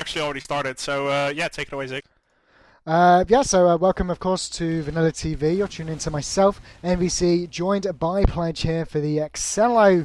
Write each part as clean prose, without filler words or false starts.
actually already started, so yeah, take it away, Zig. Welcome, of course, to VanillaTV. You're tuning in to myself, MVC, joined by Pledge here for the Excello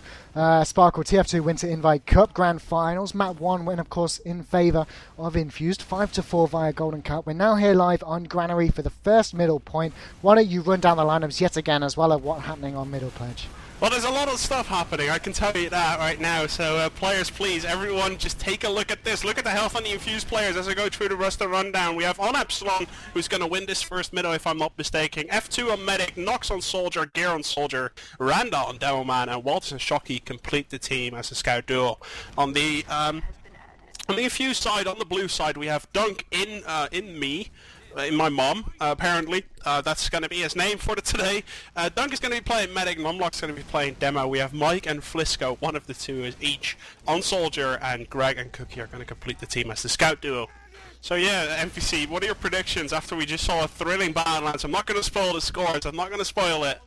Sparkle TF2 Winter Invite Cup Grand Finals. Map 1 went, of course, in favour of Infused, 5-4 via Golden Cup. We're now here live on Granary for the first middle point. Why don't you run down the lineups yet again, as well as what's happening on middle, Pledge? Well, there's a lot of stuff happening, I can tell you that right now, so players, please, everyone, just take a look at this. Look at the health on the Infused players as I go through the rest of the rundown. We have on Epsilon, who's going to win this first middle, if I'm not mistaken. F2 on Medic, Knox on Soldier, Gear on Soldier, Randa on Demo Man, and wltrs and Shocky complete the team as a scout duo. On the Infused side, on the blue side, we have Dunc in my mom, apparently. That's going to be his name for today. Dunc is going to be playing Medic, Numlocked going to be playing Demo. We have Mike and Flisko, one of the two is each on Soldier, and Greg and Cookye are going to complete the team as the scout duo. So yeah, MVC, what are your predictions after we just saw a thrilling Badlands? I'm not going to spoil the scores, I'm not going to spoil it.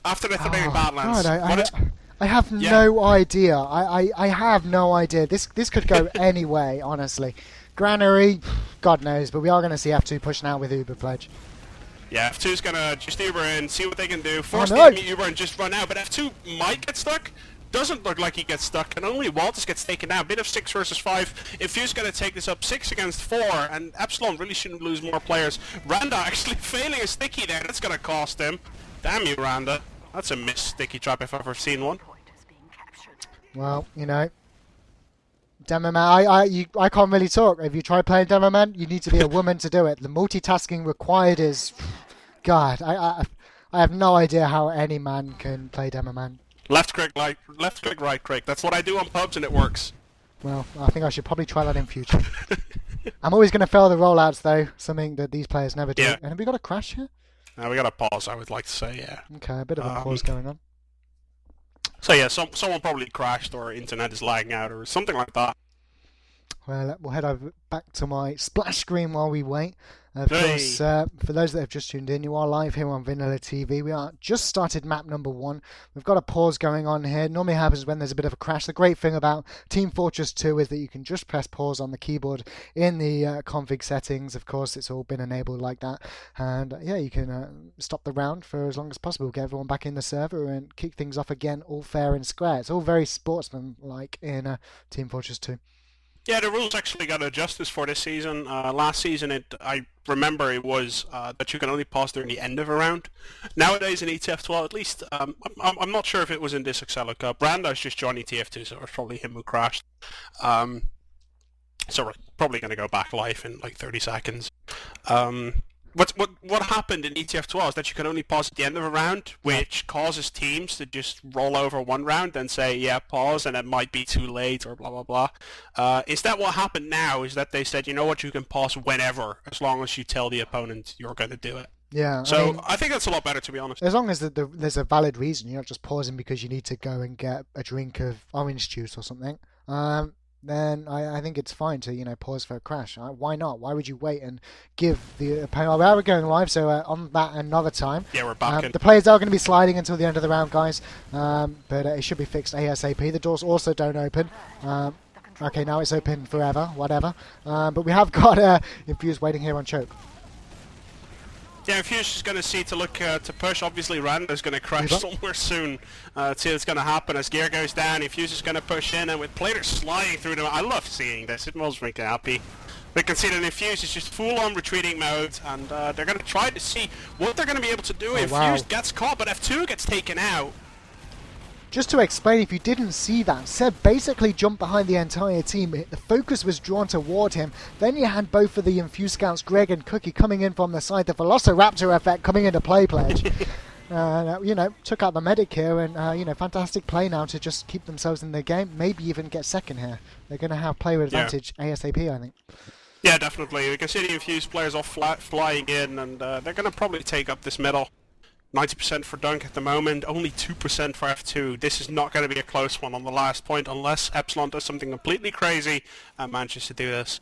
After the thrilling Badlands... I have no idea. I have no idea. This could go any way, honestly. Granary, God knows, but we are going to see F2 pushing out with Uber, Pledge. Yeah, F2's going to just Uber in, see what they can do, force the enemy Uber and just run out, but F2 might get stuck. Doesn't look like he gets stuck, and only wltrs gets taken out. Bit of 6 versus 5. Infused going to take this up 6 against 4, and Epsilon really shouldn't lose more players. Randa actually failing a sticky there, that's going to cost him. Damn you, Randa. That's a missed sticky trap if I've ever seen one. Well, you know, Demo Man, I can't really talk. If you try playing Demo Man, you need to be a woman to do it. The multitasking required is... God, I have no idea how any man can play Demo Man. Left click, right click. That's what I do on pubs and it works. Well, I think I should probably try that in future. I'm always going to fail the rollouts, though, something that these players never do. Yeah. And have we got a crash here? We got a pause, I would like to say, yeah. Okay, a bit of a pause going on. So yeah, someone probably crashed or internet is lagging out or something like that. Well, we'll head over back to my splash screen while we wait. Of course, for those that have just tuned in, you are live here on VanillaTV. We are just started map number 1. We've got a pause going on here. Normally happens when there's a bit of a crash. The great thing about Team Fortress 2 is that you can just press pause on the keyboard in the config settings. Of course, it's all been enabled like that. And yeah, you can stop the round for as long as possible, get everyone back in the server and kick things off again, all fair and square. It's all very sportsman-like in Team Fortress 2. Yeah, the rules actually got adjusted for this season. Last season, I remember it was that you can only pause during the end of a round. Nowadays in TF2, at least, I'm not sure if it was in this Excello Cup. Randa's just joining TF2, so it was probably him who crashed. So we're probably going to go back live in like 30 seconds. What happened in TF2 is that you can only pause at the end of a round, which causes teams to just roll over one round and say, yeah, pause, and it might be too late, or blah, blah, blah. Is that what happened now? Is that they said, you know what, you can pause whenever, as long as you tell the opponent you're going to do it. Yeah. So I think that's a lot better, to be honest. As long as there's a valid reason, you're not just pausing because you need to go and get a drink of orange juice or something. Then I think it's fine to, pause for a crash. Why not? Why would you wait and give the opponent... Well, we're going live, so on that another time. Yeah, we're back in. The players are going to be sliding until the end of the round, guys. But it should be fixed ASAP. The doors also don't open. Okay, now it's open forever, whatever. But we have got Infused waiting here on choke. Yeah, Infused is going to see to look to push. Obviously, Randa's going to crash somewhere soon. See what's going to happen as gear goes down. Infused is going to push in, and with players sliding through them, I love seeing this. It makes me happy. We can see that Infused is just full-on retreating mode, and they're going to try to see what they're going to be able to do. Infused gets caught, but F2 gets taken out. Just to explain, if you didn't see that, Seb basically jumped behind the entire team. The focus was drawn toward him. Then you had both of the Infused scouts, Greg and Cookye, coming in from the side. The Velociraptor effect coming into play, Pledge. Took out the medic here, and fantastic play now to just keep themselves in the game. Maybe even get second here. They're going to have player advantage ASAP, I think. Yeah, definitely. We can see the Infused players all flying in, and they're going to probably take up this middle. 90% for Dunc at the moment, only 2% for F2. This is not going to be a close one on the last point unless Epsilon does something completely crazy and manages to do this.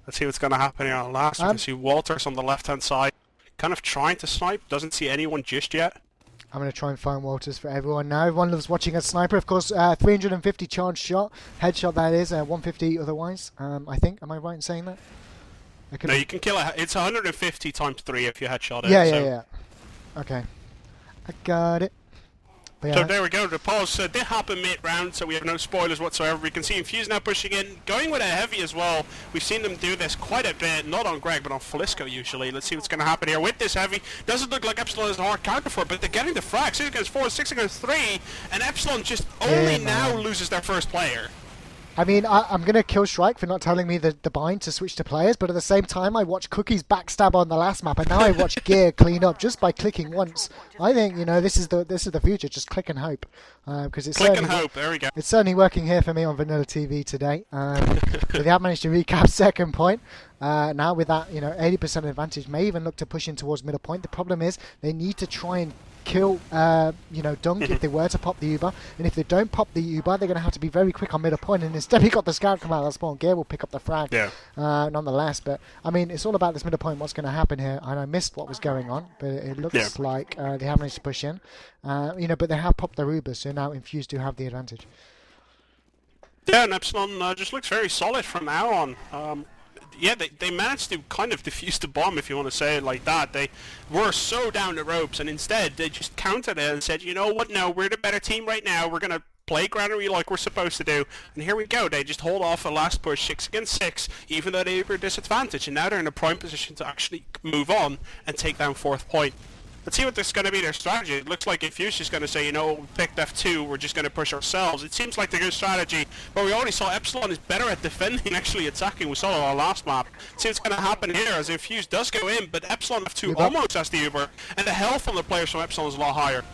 Let's see what's going to happen here on last. We can see wltrs on the left-hand side, kind of trying to snipe, doesn't see anyone just yet. I'm going to try and find wltrs for everyone now. Everyone loves watching a sniper. Of course, 350 charge shot. Headshot, that is. 150 otherwise, I think. Am I right in saying that? No, you can kill it. It's 150 times 3 if you headshot it. Yeah. Okay. I got it. Yeah. So there we go, the pause did happen mid-round, so we have no spoilers whatsoever. We can see Infused now pushing in, going with a heavy as well. We've seen them do this quite a bit, not on Greg, but on Flisko usually. Let's see what's going to happen here with this heavy. Doesn't look like Epsilon is a hard counter for it, but they're getting the frag. 6 against 4, 6 against 3, and Epsilon just only now loses their first player. I mean, I'm going to kill Shrike for not telling me the bind to switch to players, but at the same time, I watched Cookie's backstab on the last map, and now I watch Gear clean up just by clicking once. I think, you know, this is the future. Just click and hope, because it's click and hope. There we go. It's certainly working here for me on VanillaTV today. But they have managed to recap second point. Now with that, you know, 80% advantage, may even look to push in towards middle point. The problem is they need to try and kill, you know, Dunc if they were to pop the Uber, and if they don't pop the Uber, they're going to have to be very quick on middle point, and instead he got the scout come out of the spawn. Gear will pick up the frag, nonetheless, but I mean, it's all about this middle point, what's going to happen here, and I missed what was going on, but it looks like they have managed to push in, you know, but they have popped their Uber, so now Infused do have the advantage. Yeah, and Epsilon just looks very solid from now on. Yeah, they managed to kind of defuse the bomb, if you want to say it like that. They were so down the ropes, and instead they just countered it and said, you know what, no, we're the better team right now. We're going to play Granary like we're supposed to do. And here we go. They just hold off a last push, 6 against 6, even though they were disadvantaged. And now they're in a prime position to actually move on and take down 4th point. Let's see what this is going to be their strategy. It looks like Infused is going to say, you know, we picked F2, we're just going to push ourselves. It seems like the good strategy, but we already saw Epsilon is better at defending, actually attacking. We saw it on our last map. See what's going to happen here as Infused does go in, but Epsilon F2 almost has the Uber, and the health on the players from Epsilon is a lot higher.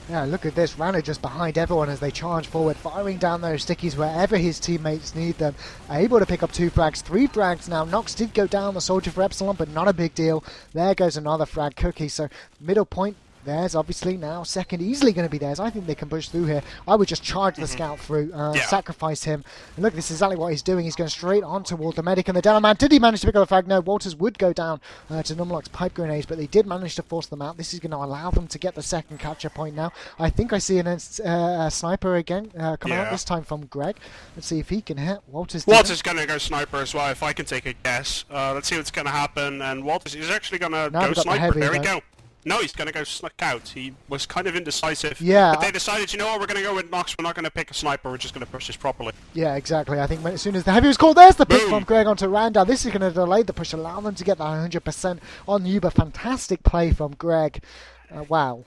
Yeah, look at this. Randa just behind everyone as they charge forward, firing down those stickies wherever his teammates need them. Able to pick up 2 frags, 3 frags now. Nox did go down the soldier for Epsilon, but not a big deal. There goes another frag. Cookye. So middle point. Theirs, obviously, now. Second, easily going to be theirs. I think they can push through here. I would just charge the scout through, sacrifice him. And look, this is exactly what he's doing. He's going straight on toward the medic and the down man. Did he manage to pick up the frag? No, wltrs would go down to numlocked's pipe grenades, but they did manage to force them out. This is going to allow them to get the second capture point now. I think I see a sniper again come out, this time from Greg. Let's see if he can hit. wltrs going to go sniper as well, if I can take a guess. Let's see what's going to happen. And wltrs is actually going to go sniper. There we go. No, he's going to go scout. He was kind of indecisive. Yeah. But they decided, you know what, we're going to go with Nox. We're not going to pick a sniper. We're just going to push this properly. Yeah, exactly. I think as soon as the heavy was called, there's the pick from Greg onto Randa. This is going to delay the push, allow them to get that 100% on Uber. Fantastic play from Greg. Wow.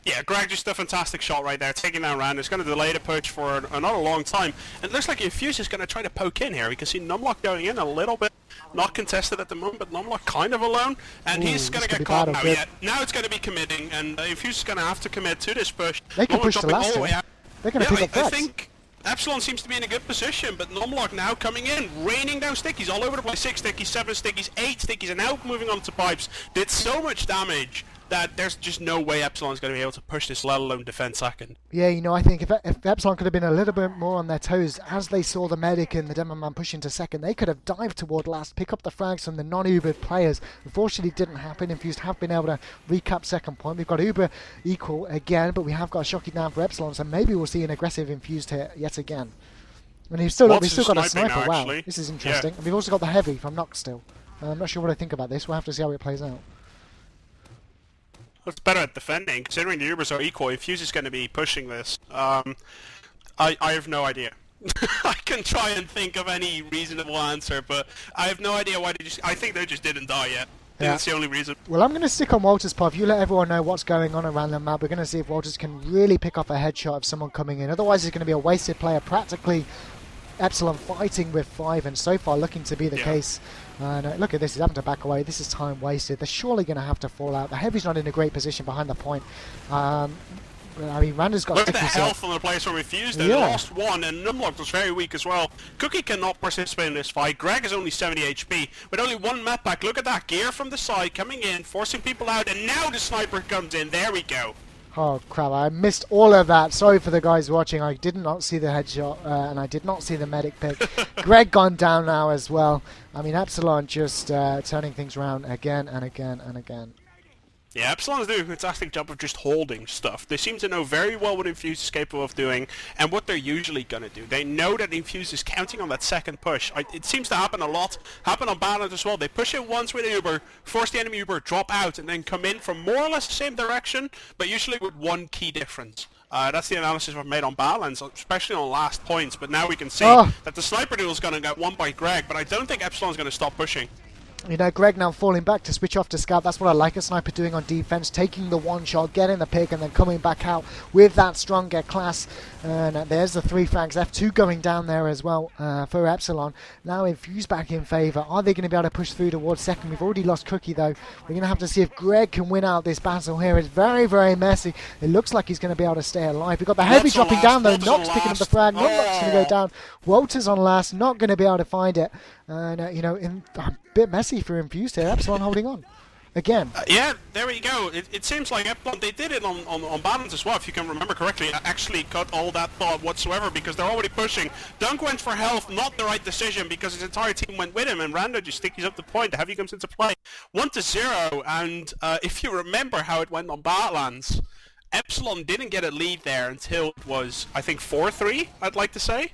Yeah, Greg, just a fantastic shot right there, taking down Randa. It's going to delay the push for not a long time. And it looks like Infused is going to try to poke in here. We can see numlocked going in a little bit. Not contested at the moment, but numlocked kind of alone. And he's going to get caught now. Yeah, now it's going to be committing, and Infused is going to have to commit to this push. They can push the last one. They're going to pick up threats. I think Epsilon seems to be in a good position, but numlocked now coming in, raining down stickies all over the place. 6 stickies, 7 stickies, 8 stickies, and now moving on to pipes. Did so much damage that there's just no way Epsilon's going to be able to push this, let alone defend second. Yeah, you know, I think if Epsilon could have been a little bit more on their toes as they saw the medic and the demo man push into second, they could have dived toward last, pick up the frags from the non-Ubered players. Unfortunately, it didn't happen. Infused have been able to recap second point. We've got Uber equal again, but we have got a shocky down for Epsilon, so maybe we'll see an aggressive Infused here yet again. And we've still got a sniper. Now, wow, this is interesting. And we've also got the heavy from Nox still. I'm not sure what I think about this. We'll have to see how it plays out. It's better at defending, considering the Ubers are equal. Infused is going to be pushing this. I have no idea. I can try and think of any reasonable answer, but I have no idea why they just... I think they just didn't die yet. Yeah. That's the only reason. Well, I'm going to stick on wltrs' path. You let everyone know what's going on around the map. We're going to see if wltrs can really pick off a headshot of someone coming in. Otherwise, it's going to be a wasted player. Practically, Epsilon fighting with 5, and so far looking to be the case. And look at this, he's having to back away. This is time wasted. They're surely going to have to fall out. The heavy's not in a great position behind the point. I mean, Randa's got look at the health on the players from Infused. They lost 1, and numlocked was very weak as well. Cookye cannot participate in this fight. Greg is only 70 HP, with only 1 map pack. Look at that, Gear from the side coming in, forcing people out, and now the sniper comes in. There we go. Oh crap, I missed all of that. Sorry for the guys watching. I did not see the headshot and I did not see the medic pick. Greg gone down now as well. I mean, Epsilon just turning things around again and again and again. Yeah, Epsilon's doing a fantastic job of just holding stuff. They seem to know very well what Infused is capable of doing and what they're usually going to do. They know that Infused is counting on that second push. It seems to happen a lot. Happen on balance as well. They push it once with Uber, force the enemy Uber, drop out, and then come in from more or less the same direction, but usually with one key difference. That's the analysis we've made on balance, especially on last points. But now we can see that the sniper duel is going to get won by Greg, but I don't think Epsilon's going to stop pushing. You know, Greg now falling back to switch off to scout. That's what I like a sniper doing on defense, taking the one shot, getting the pick, and then coming back out with that stronger class. And there's the 3 frags. F2 going down there as well for Epsilon. Now Infused back in favour. Are they going to be able to push through towards second? We've already lost Cookye though. We're going to have to see if Greg can win out this battle here. It's very, very messy. It looks like he's going to be able to stay alive. We've got the heavy dropping down though. Knox picking up the frag. Numlock's going to go down. Walters on last. Not going to be able to find it. And, you know, a bit messy for Infused here. Epsilon holding on. Again. Yeah, there we go. It seems like Epsilon, they did it on balance as well, if you can remember correctly. Actually cut all that thought whatsoever because they're already pushing. Dunc went for health, not the right decision because his entire team went with him, and Randa just sticks up the point. The heavy comes into play. 1-0, and if you remember how it went on Badlands, Epsilon didn't get a lead there until it was, I think, 4-3, I'd like to say.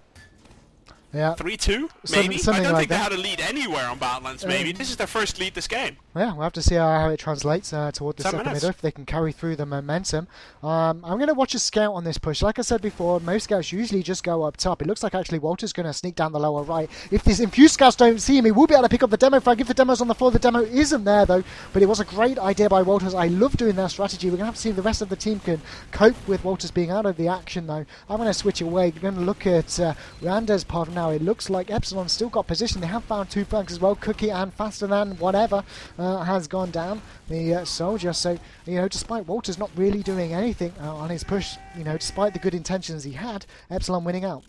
Yeah. 3-2, maybe? I don't like think that. they had a lead anywhere on Badlands, maybe. This is their first lead this game. Yeah, we'll have to see how it translates toward the 10 second minutes. middle, if they can carry through the momentum. I'm going to watch a scout on this push. Like I said before, most scouts usually just go up top. It looks like actually Walter's going to sneak down the lower right. If these Infused scouts don't see him, he will be able to pick up the demo frag. If the demo's on the floor, the demo isn't there though. But it was a great idea by Walters. I love doing that strategy. We're going to have to see if the rest of the team can cope with Walters being out of the action though. I'm going to switch away. We're going to look at Randa's pod now. It looks like Epsilon still got position. They have found 2 frags as well. Cookye and Faster Than Whatever has gone down. The soldier, so you know, despite Walters not really doing anything on his push, you know, despite the good intentions he had, Epsilon winning out.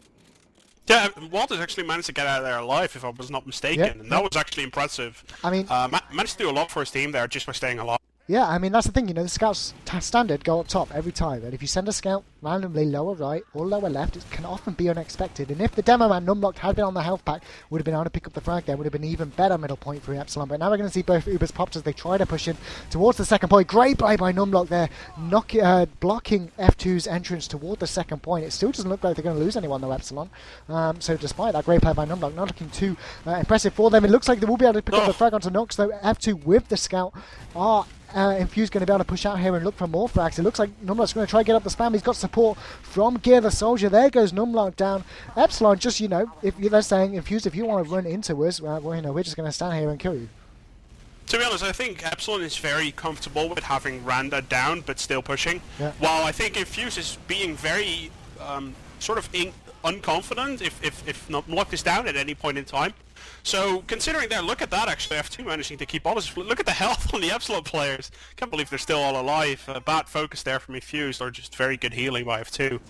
Yeah, Walters actually managed to get out of there alive, if I was not mistaken, Yep. and that was actually impressive. I mean, managed to do a lot for his team there just by staying alive. yeah, I mean, that's the thing, you know, the scouts standard go up top every time, and if you send a scout randomly lower right or lower left, it can often be unexpected. And if the demo man numlocked had been on the health pack, would have been able to pick up the frag there, would have been even better middle point for Epsilon. But now we're going to see both Ubers popped as they try to push in towards the second point. Great play by numlocked there, blocking F2's entrance toward the second point. It still doesn't look like they're going to lose anyone though, Epsilon. So despite that great play by numlocked, not looking too impressive for them. It looks like they will be able to pick up the frag onto Knox though. F2 with the scout are Infused going to be able to push out here and look for more frags. It looks like Numlock's going to try to get up the spam. He's got support from Gear the Soldier. There goes Numlocked down. Epsilon just, you know, if they're saying Infused, if you want to run into us, well, you know, we're just going to stand here and kill you. To be honest, I think Epsilon is very comfortable with having Randa down but still pushing. Yeah. While I think Infused is being very sort of unconfident if Numlocked is down at any point in time. So, considering that, look at that actually, F2 managing to keep all this. Look at the health on the Epsilon players. Can't believe they're still all alive. Bad focus there from Infused, or just very good healing by F2.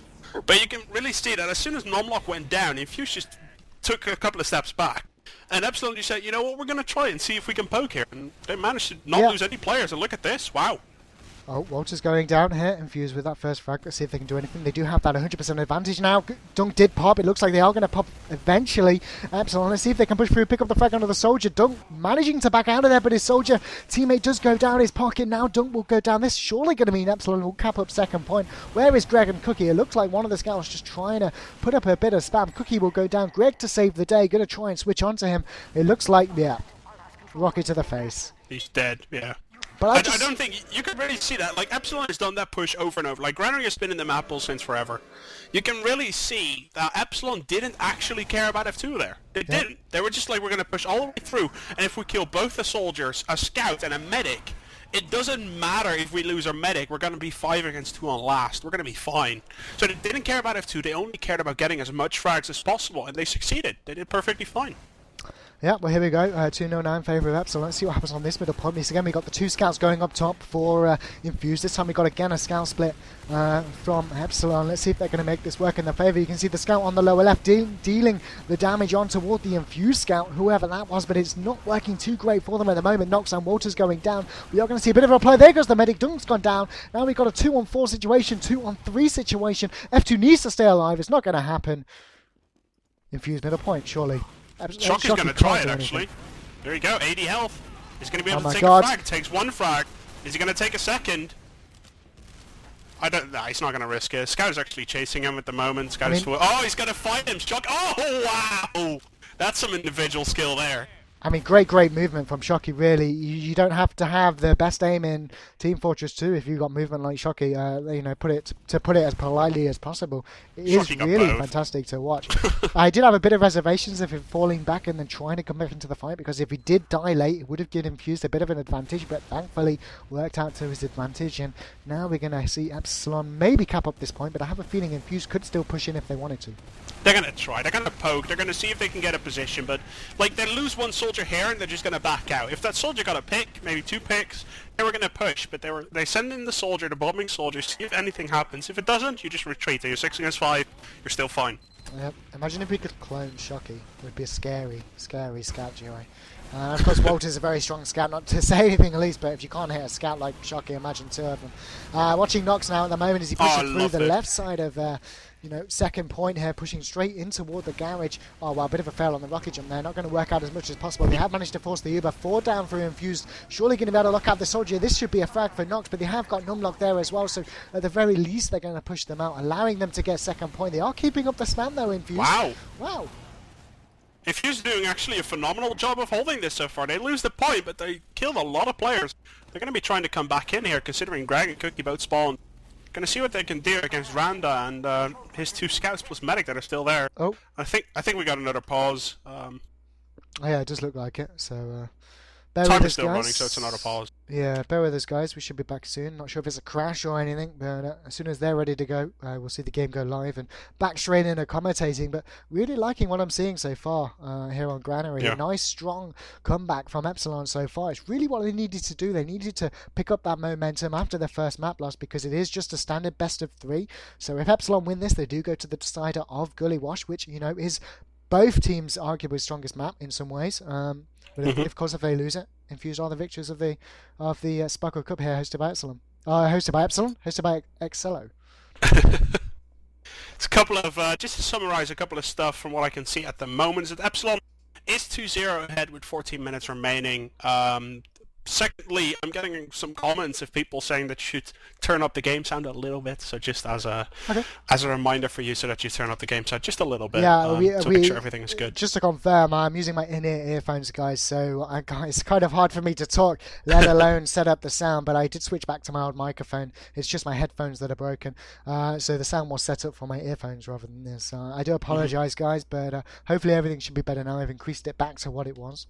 But you can really see that as soon as Numlocked went down, Infused just took a couple of steps back. And Epsilon just said, you know what, we're going to try and see if we can poke here. And they managed to not lose any players, and look at this, wow. Oh, Walter's going down here, Infused with that first frag. Let's see if they can do anything. They do have that 100% advantage now. Dunc did pop. It looks like they are going to pop eventually. Epsilon, let's see if they can push through, pick up the frag onto the Soldier. Dunc managing to back out of there, but his Soldier teammate does go down his pocket. Now Dunc will go down. This is surely going to mean Epsilon will cap up second point. Where is Greg and Cookye? It looks like one of the scouts just trying to put up a bit of spam. Cookye will go down. Greg to save the day. Going to try and switch onto him. It looks like, yeah, rocket to the face. He's dead, yeah. But I don't think you can really see that. Like, Epsilon has done that push over and over. Like, Granary has been in the map pool since forever. You can really see that Epsilon didn't actually care about F2 there. They didn't. They were just like, we're going to push all the way through, and if we kill both the soldiers, a scout, and a medic, it doesn't matter if we lose our medic. We're going to be 5 against 2 on last. We're going to be fine. So they didn't care about F2. They only cared about getting as much frags as possible, and they succeeded. They did perfectly fine. Yeah, well, here we go. 2-0 in favour of Epsilon. Let's see what happens on this middle point. Again, we got the 2 scouts going up top for Infused. This time we got again a scout split from Epsilon. Let's see if they're going to make this work in their favour. You can see the scout on the lower left dealing the damage on toward the Infused scout, whoever that was, but it's not working too great for them at the moment. Knox and Walters going down. We are going to see a bit of a play. There goes the medic. Dunc's gone down. Now we've got a 2-on-4 situation, 2-on-3 situation. F2 needs to stay alive. It's not going to happen. Infused middle point, surely. Shock is going to try it, actually. There you go, 80 health. He's going to be able to take a frag. Takes 1 frag. Is he going to take a second? I don't. Nah, he's not going to risk it. Scout is actually chasing him at the moment. Scout is. Oh, he's going to fight him. Shock. Oh, wow! That's some individual skill there. I mean, great movement from Shockey, really. You don't have to have the best aim in Team Fortress 2 if you've got movement like Shockey. You know, put it as politely as possible. It is really fantastic to watch. I did have a bit of reservations of him falling back and then trying to come back into the fight, because if he did die late, it would have given Infused a bit of an advantage, but thankfully worked out to his advantage. And now we're going to see Epsilon maybe cap up this point, but I have a feeling Infused could still push in if they wanted to. They're going to try. They're going to poke. They're going to see if they can get a position, but like they lose one soldier here and they're just going to back out. If that soldier got a pick, maybe 2 picks, they were going to push, but they send in the soldier, the bombing soldier, see if anything happens. If it doesn't, you just retreat. You're 6 against 5. You're still fine. Yep. Imagine if we could clone Shockey. It would be a scary scout duo. Of course, Walter's a very strong scout, not to say anything at least, but if you can't hit a scout like Shockey, imagine 2 of them. Watching Knox now at the moment as he pushes through the left side of, you know, second point here, pushing straight in toward the garage. Oh, well, a bit of a fail on the rocket jump there. Not going to work out as much as possible. They have managed to force the Uber 4 down through Infused. Surely going to be able to lock out the soldier. This should be a frag for Knox, but they have got numlocked there as well, so at the very least they're going to push them out, allowing them to get second point. They are keeping up the spam though, Infused. Wow. Infused doing actually a phenomenal job of holding this so far. They lose the point, but they killed a lot of players. They're going to be trying to come back in here, considering Greg and Cookye both spawned. Going to see what they can do against Randa and his 2 scouts plus medic that are still there. Oh, I think we got another pause. Yeah, it does look like it. So time is still running, so it's another pause. Yeah, bear with us, guys. We should be back soon. Not sure if it's a crash or anything, but as soon as they're ready to go, we'll see the game go live and back straight in and commentating. But really liking what I'm seeing so far here on Granary. A nice, strong comeback from Epsilon so far. It's really what they needed to do. They needed to pick up that momentum after their first map loss, because it is just a standard best of 3. So if Epsilon win this, they do go to the decider of Gully Wash, which, you know, is both teams' arguably strongest map in some ways. But of course, if they lose it, Infused are the victors of the Sparkle Cup here, hosted by Epsilon. Hosted by Epsilon, hosted by Excello. It's a couple of just to summarise a couple of stuff from what I can see at the moment is that Epsilon is 2-0 ahead with 14 minutes remaining. Secondly, I'm getting some comments of people saying that you should turn up the game sound a little bit, so just as a reminder for you, so that you turn up the game sound just a little bit, to make sure everything is good. Just to confirm, I'm using my in-ear earphones, guys, so it's kind of hard for me to talk, let alone set up the sound, but I did switch back to my old microphone. It's just my headphones that are broken, so the sound was set up for my earphones rather than this. I do apologise, guys, but hopefully everything should be better now. I've increased it back to what it was.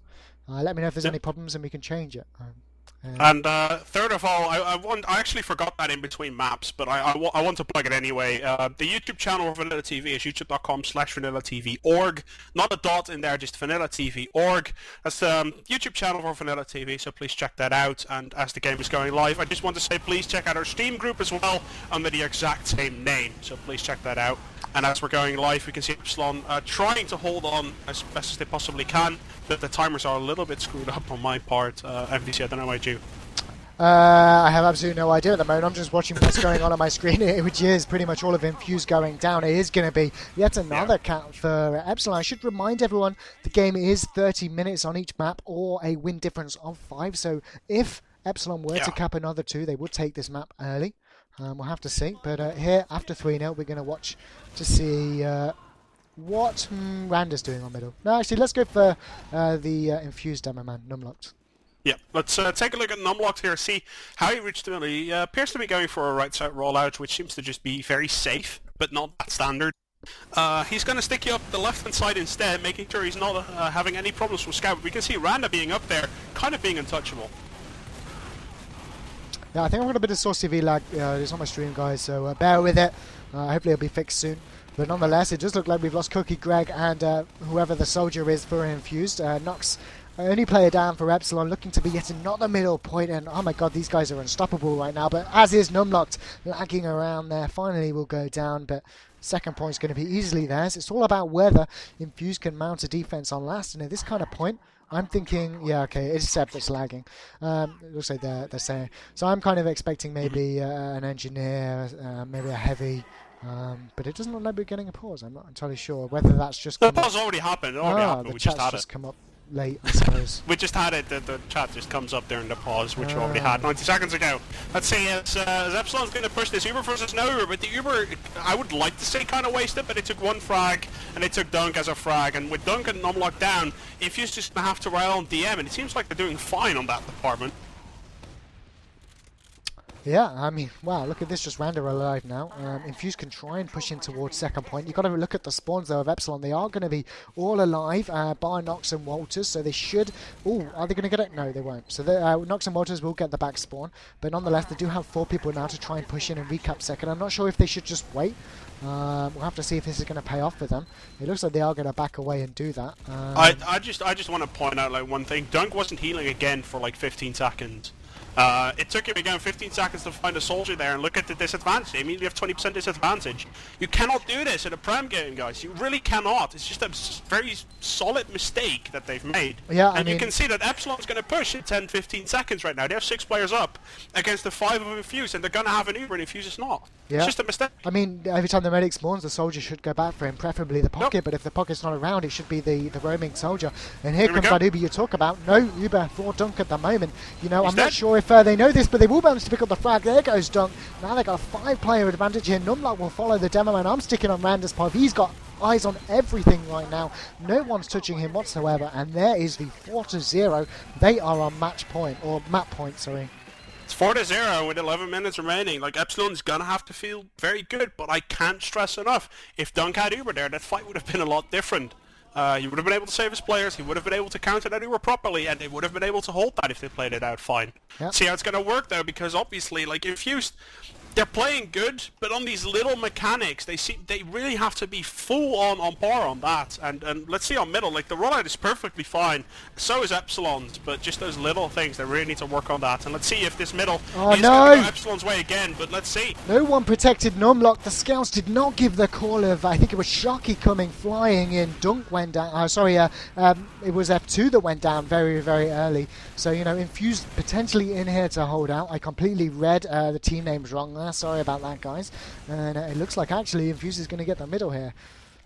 Let me know if there's any problems and we can change it. And third of all, I actually forgot that in between maps, but I want to plug it anyway. The YouTube channel of VanillaTV is youtube.com/VanillaTV.org. Not a dot in there, just VanillaTV.org. That's the YouTube channel for VanillaTV, so please check that out. And as the game is going live, I just want to say please check out our Steam group as well under the exact same name, so please check that out. And as we're going live, we can see Epsilon trying to hold on as best as they possibly can, but the timers are a little bit screwed up on my part. FDC, I don't know about you. I have absolutely no idea at the moment. I'm just watching what's going on my screen, which is pretty much all of Infused going down. It is going to be yet another count for Epsilon. I should remind everyone the game is 30 minutes on each map or a win difference of 5. So if Epsilon were to cap another 2, they would take this map early. We'll have to see. But here, after 3-0, we're going to watch to see what Randa's doing on middle. No, actually, let's go for the Infused demo man, numlocked. Yeah, let's take a look at numlocked here, see how he reached the middle. He appears to be going for a right side rollout, which seems to just be very safe, but not that standard. He's going to stick you up the left-hand side instead, making sure he's not having any problems with Scout. We can see Randa being up there, kind of being untouchable. Yeah, I think I've got a bit of Source TV lag. It's on my stream, guys, so bear with it. Hopefully it'll be fixed soon. But nonetheless, it does look like we've lost Cookye, Greg, and whoever the soldier is for Infused. Knox, only player down for Epsilon, looking to be yet another middle point. And oh my god, these guys are unstoppable right now. But as is numlocked, lagging around there, finally will go down. But second point is going to be easily theirs. It's all about whether Infused can mount a defense on last. And at this kind of point, I'm thinking, yeah, okay, it's Seb that's lagging. It looks like they're saying. So I'm kind of expecting maybe an engineer, maybe a heavy. But it doesn't look like we're getting a pause. I'm not entirely sure whether that's just. The pause already happened. It already happened. The We chat's just had just come up. late, I suppose. We just had it, the chat just comes up there in the pause, which we already had 90 seconds ago. Let's see, as Epsilon's going to push this Uber versus no Uber, but the Uber, I would like to say kind of wasted, but it took one frag, and it took Dunc as a frag, and with Dunc and numlocked down, Infused just going to have to rely on DM, and it seems like they're doing fine on that department. Yeah, I mean, wow, look at this, just randa alive now. Infused can try and push in towards second point. You've got to look at the spawns, though, of Epsilon. They are going to be all alive, bar Knox and wltrs, so they should... Ooh, are they going to get it? No, they won't. So Knox and wltrs will get the back spawn, but nonetheless, they do have 4 people now to try and push in and recap second. I'm not sure if they should just wait. We'll have to see if this is going to pay off for them. It looks like they are going to back away and do that. I just want to point out, like, one thing. Dunc wasn't healing again for, like, 15 seconds. It took him again 15 seconds to find a soldier there, and look at the disadvantage. They immediately have 20% disadvantage. You cannot do this in a Prem game, guys. You really cannot. It's just a very solid mistake that they've made. Yeah, and you can see that Epsilon's going to push in 10-15 seconds right now. They have 6 players up against the 5 of Infused, and they're going to have an Uber, and Infused is not. Yeah. It's just a mistake. I mean, every time the medic spawns, the soldier should go back for him, preferably the pocket, but if the pocket's not around, it should be the roaming soldier. And here comes that Uber you talk about. No Uber for Dunc at the moment. You know, I'm not sure if they know this, but they will manage to pick up the frag. There goes Dunc. Now they've got a 5-player advantage here. Numlocked will follow the demo, and I'm sticking on Randa's pipe. He's got eyes on everything right now. No one's touching him whatsoever, and there is the 4-0. They are on match point, or map point, sorry. It's 4-0 with 11 minutes remaining. Like, Epsilon's gonna have to feel very good, but I can't stress enough. If Dunc had Uber there, that fight would have been a lot different. He would have been able to save his players, he would have been able to counter that Uber properly, and they would have been able to hold that if they played it out fine. Yep. See how it's gonna work though, because obviously, like, Infused, they're playing good, but on these little mechanics, they really have to be full on par on that. And let's see on middle, like, the rollout is perfectly fine. So is Epsilon's, but just those little things, they really need to work on that. And let's see if this middle is going to go Epsilon's way again, but let's see. No one protected numlocked. The scouts did not give the call of, I think it was Shocky coming flying in. Dunc went down, it was F2 that went down very, very early. So, you know, Infused potentially in here to hold out. I completely read the team names wrong there. Sorry about that, guys. And it looks like actually Infused is going to get the middle here.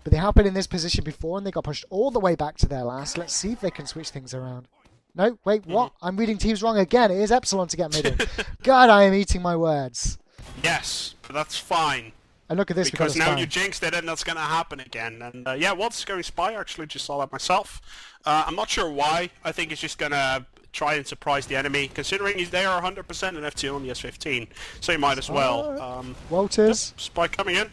But they have been in this position before and they got pushed all the way back to their last. Let's see if they can switch things around. No, wait, what? I'm reading teams wrong again. It is Epsilon to get middle. God, I am eating my words. Yes, but that's fine. And look at this, because now you jinxed it and that's going to happen again. And yeah, what's going spy? I actually just saw that myself. I'm not sure why. I think it's just going to try and surprise the enemy, considering he's there 100% and F2 only has 15, so he might as well. wltrs. Spy coming in.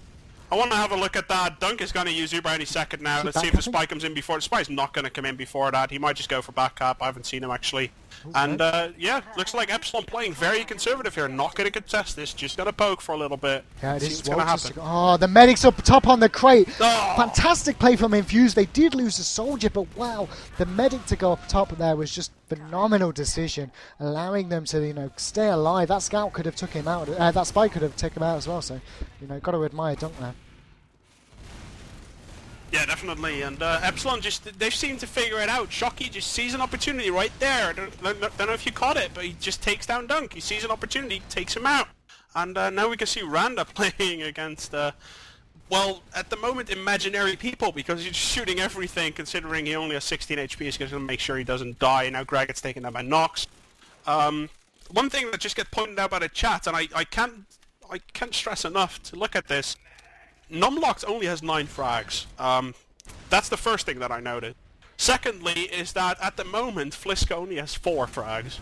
I want to have a look at that. Dunc is going to use Uber any second now. Let's see if the spy comes in before. The spy's not going to come in before that. He might just go for backup. I haven't seen him actually. Okay. And yeah, looks like Epsilon playing very conservative here. Not going to contest this. Just going to poke for a little bit. Yeah, it is going to happen. Oh, the medic's up top on the crate. Oh. Fantastic play from Infused. They did lose a soldier, but wow, the medic to go up top there was just phenomenal decision, allowing them to, you know, stay alive. That scout could have took him out. That spy could have taken him out as well. So, you know, got to admire Dunc there. Yeah, definitely, and Epsilon they seem to figure it out. Shocky just sees an opportunity right there. I don't know if you caught it, but he just takes down Dunc. He sees an opportunity, takes him out. And now we can see Randa playing against, well, at the moment, imaginary people, because he's just shooting everything, considering he only has 16 HP. He's going to make sure he doesn't die, and now Greg gets taken down by Knox. One thing that just gets pointed out by the chat, and I can't stress enough to look at this, Numlocked only has 9 frags. That's the first thing that I noted. Secondly, is that at the moment flisko only has 4 frags.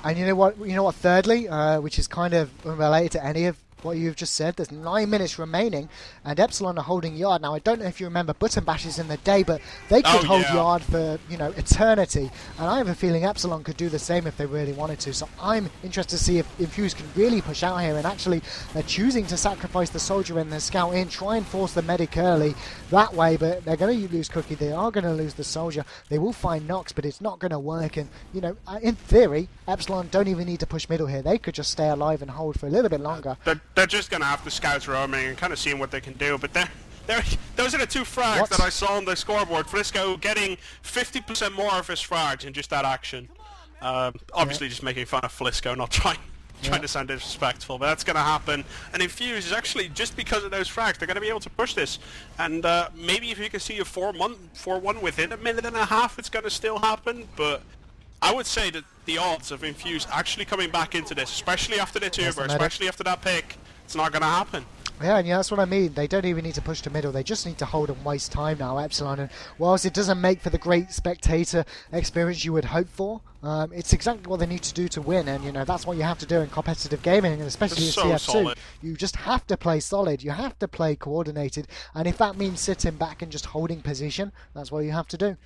And you know what? Thirdly, which is kind of unrelated to any of what you've just said, there's 9 minutes remaining, and Epsilon are holding yard. Now, I don't know if you remember button bashes in the day, but they could hold yard for, you know, eternity. And I have a feeling Epsilon could do the same if they really wanted to. So I'm interested to see if Infused can really push out here. And actually, they're choosing to sacrifice the soldier and the scout in, try and force the medic early that way. But they're going to lose Cookye. They are going to lose the soldier. They will find Knox, but it's not going to work. And, you know, in theory, Epsilon don't even need to push middle here. They could just stay alive and hold for a little bit longer. They're just going to have the scouts roaming and kind of seeing what they can do, but those are the 2 frags that I saw on the scoreboard. Flisko getting 50% more of his frags in just that action. Obviously just making fun of Flisko, not trying trying to sound disrespectful, but that's going to happen. And Infused is actually, just because of those frags, they're going to be able to push this. And maybe if you can see a 4-1 within a minute and a half, it's going to still happen. But I would say that the odds of Infused actually coming back into this, especially after the tuber, especially after that pick, it's not going to happen. Yeah, and that's what I mean. They don't even need to push to middle. They just need to hold and waste time now, Epsilon. And whilst it doesn't make for the great spectator experience you would hope for, it's exactly what they need to do to win. And, that's what you have to do in competitive gaming, and especially in TF2. Solid. You just have to play solid. You have to play coordinated. And if that means sitting back and just holding position, that's what you have to do.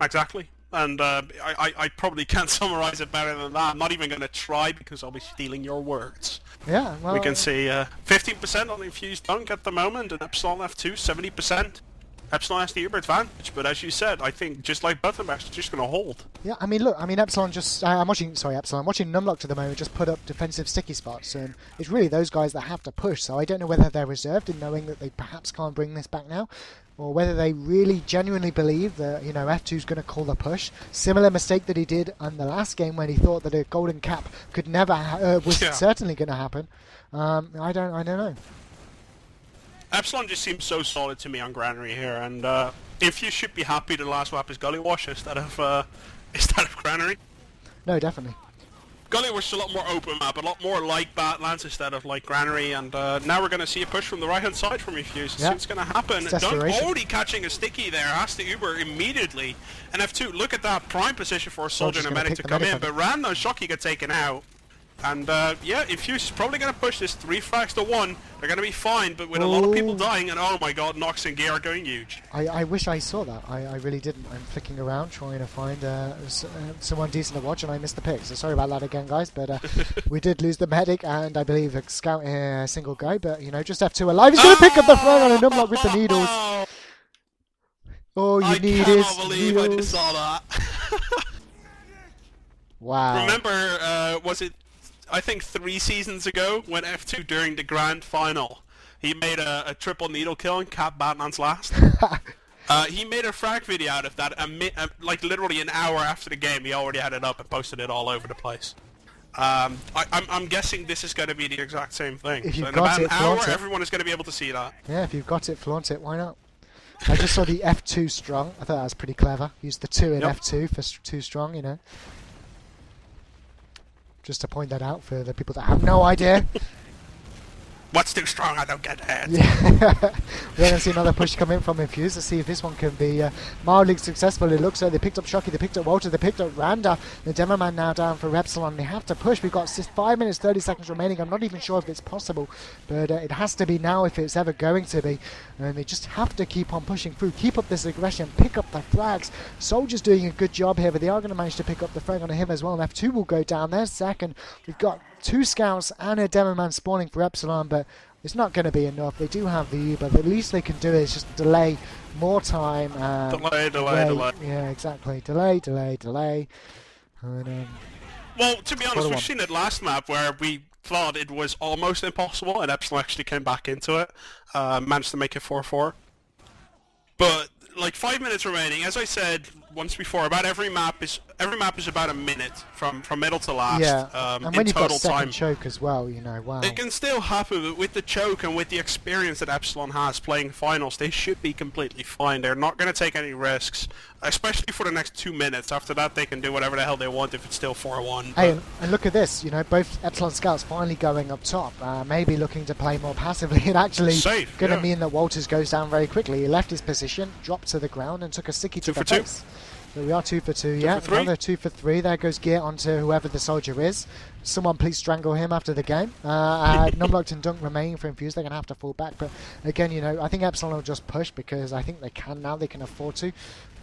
Exactly. And I probably can't summarize it better than that. I'm not even going to try because I'll be stealing your words. Yeah, well... We can see 15% on Infused Dunc at the moment, and Epsilon F2, 70%. Epsilon has the Uber advantage, but as you said, I think just like Buttermash, it's just going to hold. Yeah, I mean, look, Epsilon just... I'm watching numlocked at the moment, just put up defensive sticky spots, and it's really those guys that have to push, so I don't know whether they're reserved in knowing that they perhaps can't bring this back now, or whether they really genuinely believe that, F2's going to call the push. Similar mistake that he did on the last game when he thought that a golden cap could never was certainly going to happen. I don't know. Epsilon just seems so solid to me on Granary here, and if you should be happy the last map is Gullywash instead of Granary. No, definitely. Gullywash is a lot more open map, a lot more like Badlands instead of like Granary, and now we're going to see a push from the right hand side from Infused. It's going to happen. Dunc already catching a sticky there, has to Uber immediately. And F2, look at that prime position for a soldier and a medic to come in, but Randa and Shocky get taken out. And yeah, Infused is probably going to push this 3 frags to 1. They're going to be fine, but with a lot of people dying, and oh my god, Nox and Gear are going huge. I wish I saw that. I really didn't. I'm flicking around trying to find someone decent to watch, and I missed the pick. So sorry about that again, guys. But we did lose the medic, and I believe a scout single guy. But just F2 alive. He's going to pick up the frag on a numlock with the needles. All you need is I cannot believe I just saw that. Wow. Remember, was it? I think 3 seasons ago, when F2 during the grand final, he made a triple needle kill and capped Batman's last. He made a frag video out of that, like literally an hour after the game. He already had it up and posted it all over the place. I'm guessing this is going to be the exact same thing. If you've so in got about it, an hour, flaunt it. everyone is going to be able to see that. Yeah, if you've got it, flaunt it. Why not? I just saw the F2 strong. I thought that was pretty clever. Used the 2 in F2 for 2 strong, Just to point that out for the people that have no idea. What's too strong? I don't get it. Yeah. We're going to see another push come in from Infused. Let's see if this one can be mildly successful. It looks like they picked up Shocky, they picked up Walter, they picked up Randa. The demo man now down for Epsilon. They have to push. We've got 5 minutes 30 seconds remaining. I'm not even sure if it's possible, but it has to be now if it's ever going to be. And they just have to keep on pushing through, keep up this aggression, pick up the frags. Soldier's doing a good job here, but they are going to manage to pick up the frag on him as well. And F2 will go down there second. We've got 2 scouts and a demo man spawning for Epsilon, but it's not going to be enough. They do have the Uber. The least they can do is just delay more time. Delay. Yeah, exactly. Delay. And, well, to be honest, we've seen it last map where we thought it was almost impossible, and Epsilon actually came back into it, managed to make it 4-4. But like 5 minutes remaining, as I said once before, about every map is about a minute from middle to last. Yeah, and when you've got second time. choke as well, wow. It can still happen, but with the choke and with the experience that Epsilon has playing finals, they should be completely fine. They're not going to take any risks, especially for the next 2 minutes. After that, they can do whatever the hell they want if it's still 4-1. Hey, and look at this, both Epsilon scouts finally going up top, maybe looking to play more passively, and actually going to mean that Walters goes down very quickly. He left his position, dropped to the ground, and took a sticky to the face. So we are 2 for 2, yeah. Another 2 for 3. There goes Gear onto whoever the soldier is. Someone please strangle him after the game. Numlocked and Dunc remaining for Infused. They're going to have to fall back. But again, I think Epsilon will just push because I think they can now. They can afford to.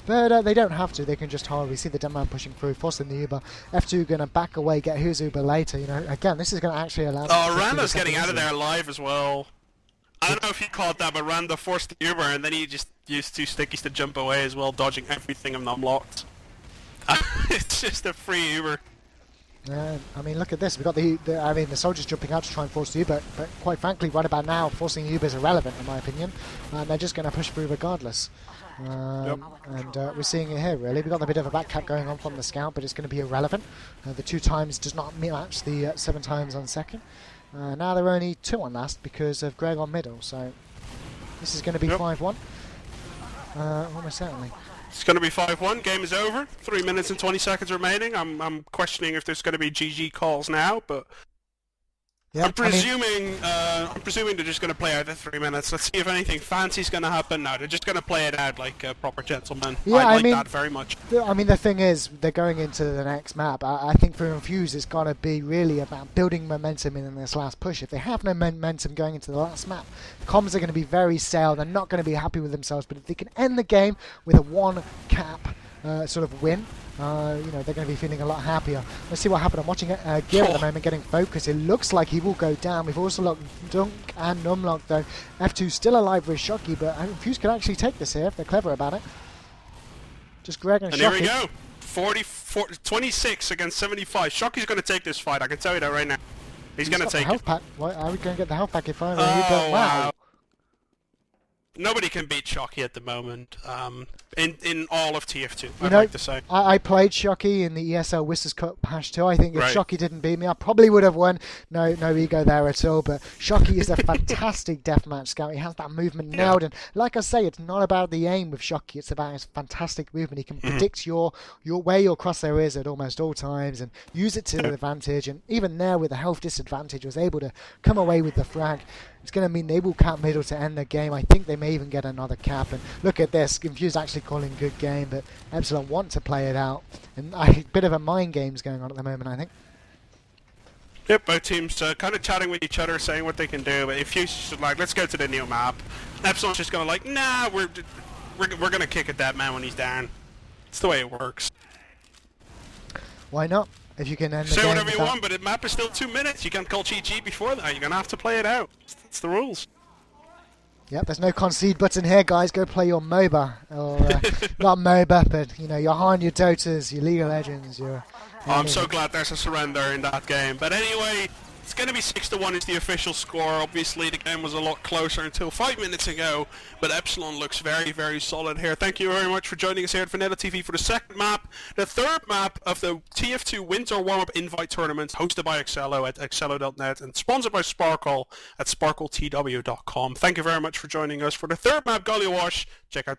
But they don't have to. They can just hold. We see the demo man pushing through, forcing the Uber. F2 going to back away, get his Uber later. Again, this is going to actually allow... Oh, Randa's getting out of there alive as well. I don't know if you caught that, but Randa forced the Uber, and then he just used 2 stickies to jump away as well, dodging everything I'm numlocked. It's just a free Uber. I mean, look at this. We've got the soldiers jumping out to try and force the Uber, but quite frankly, right about now, forcing the Uber is irrelevant, in my opinion. And they're just going to push through regardless. And we're seeing it here, really. We've got a bit of a back cap going on from the scout, but it's going to be irrelevant. The 2 times does not match the 7 times on second. Now they're only 2 on last because of Greg on middle, so this is going to be 5-1. Almost certainly. It's going to be 5-1. Game is over. 3 minutes and 20 seconds remaining. I'm questioning if there's going to be GG calls now, but I'm presuming they're just going to play out the 3 minutes. Let's see if anything fancy is going to happen. No, they're just going to play it out like proper gentlemen. Yeah, I like that very much. I mean, the thing is, they're going into the next map. I think for Infused, it's got to be really about building momentum in this last push. If they have no momentum going into the last map, comms are going to be very stale. They're not going to be happy with themselves. But if they can end the game with a 1 cap sort of win, they're going to be feeling a lot happier. Let's see what happened. I'm watching Gear at the moment getting focused. It looks like he will go down. We've also locked Dunc and numlocked though. F2 still alive with Shocky, but Infused could actually take this here if they're clever about it. Just Greg and Shocky. Here we go. 26 against 75. Shocky's going to take this fight. I can tell you that right now. He's going to take health it. Pack. Why are we going to get the health pack if I wow. Nobody can beat Shocky at the moment, in all of TF2, I'd like to say. I played Shocky in the ESL Whistles Cup Hash 2. I think if Shocky didn't beat me, I probably would have won. No ego there at all, but Shocky is a fantastic deathmatch scout. He has that movement nailed, and like I say, it's not about the aim with Shocky, it's about his fantastic movement. He can predict your where your crosshair is at almost all times and use it to the advantage, and even there with the health disadvantage was able to come away with the frag. It's going to mean they will cap middle to end the game. I think they may even get another cap. And look at this. Infused actually calling good game, but Epsilon want to play it out. And a bit of a mind games going on at the moment, I think. Yep, both teams kind of chatting with each other, saying what they can do. But Infused is like, let's go to the new map. Epsilon's just going to like, nah, we're going to kick at that man when he's down. It's the way it works. Why not? If you can end the say game whatever you want, but the map is still 2 minutes. You can't call GG before that. You're going to have to play it out. It's the rules. Yep, there's no concede button here, guys. Go play your MOBA. Or, not MOBA, but, your Han, your Dotas, your League of Legends, your... I'm so glad there's a surrender in that game. But anyway, it's going to be 6-1 is the official score. Obviously, the game was a lot closer until 5 minutes ago. But Epsilon looks very, very solid here. Thank you very much for joining us here at VanillaTV for the second map. The third map of the TF2 Winter Warm-Up Invite Tournament, hosted by Excello at excello.net and sponsored by Sparkle at sparkletw.com. Thank you very much for joining us for the third map, Golly Wash. Check out